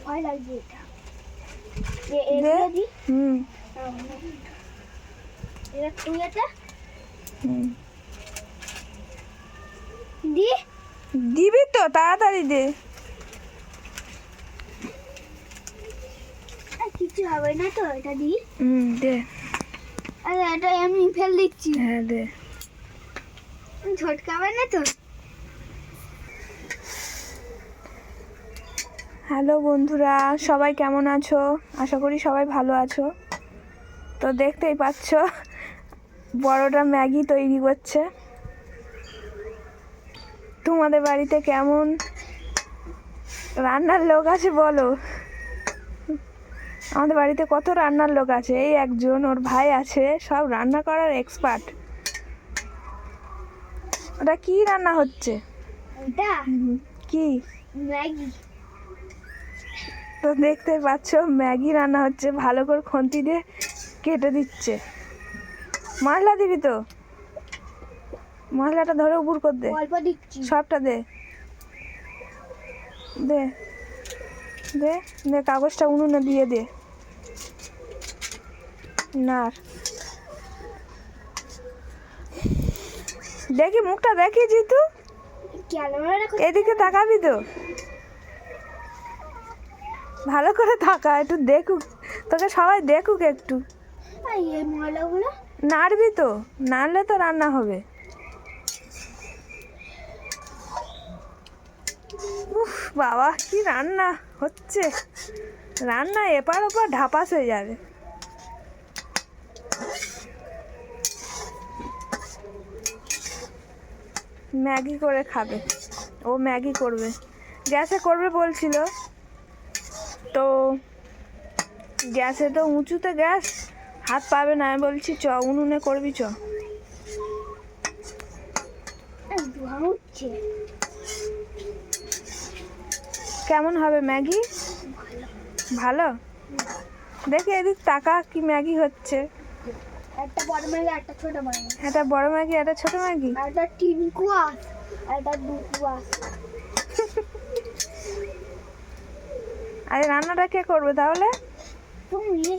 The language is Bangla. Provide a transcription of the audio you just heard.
ভয় লাগছে এটা তুই এটা দিবি তো, তাড়াতাড়ি দে। কিছু হবে না তো এটা দি। দে। আরে এটা আমি ফেল দিচ্ছি। হ্যাঁ দে। ঝটকাবে না তো? হ্যালো বন্ধুরা, সবাই কেমন আছো? আশা করি সবাই ভালো আছো। তো দেখতেই পাচ্ছ বড়টা ম্যাগি তৈরি করছে। তোমাদের বাড়িতে কেমন রান্নার লোক আছে বলো? আমাদের বাড়িতে কত রান্নার লোক আছে, এই একজন, ওর ভাই আছে, সব রান্না করার এক্সপার্ট। ওটা কি রান্না হচ্ছে? এটা কি? ম্যাগি। তো দেখতে পাচ্ছ ম্যাগি রান্না হচ্ছে, ভালো করে খুন্তি দিয়ে কেটে দিচ্ছে। মশলা দিবি তো? মশলাটা ধরে উপর কর দে, অল্প দিচ্ছি। সবটা দে দে দে দে, কাগজটা উনুনে দিয়ে দে। না দেখি মুখটা দেখি জিতু, এদিকে তাকাবি তো? ভালো করে তাকা, একটু দেখুক, তোকে সবাই দেখুক একটু। এই মশলাগুলো নাড়বি তো, নাড়লে তো রান্না হবে। উফ বাবা, কি রান্না হচ্ছে! রান্না এপার ওপার ঢাপাস হয়ে যাবে। ম্যাগি করে খাবে, ও ম্যাগি করবে, গ্যাসে করবে বলছিল। তো গ্যাসে তো উঁচুতে গ্যাস, হাত পাবে না। আমি বলছি চ উনুনে করবি, চ। কেমন হবে ম্যাগি? ভালো। দেখি এদিক তাকা, কি ম্যাগি হচ্ছে। একটা বড় ম্যাগি, একটা ছোট ম্যাগি। একটা বড় ম্যাগি, একটা ছোট ম্যাগি, একটা টিনকু আস, একটা দুকু আস। আরে রান্নাটা কে করবে তাহলে? তুমি।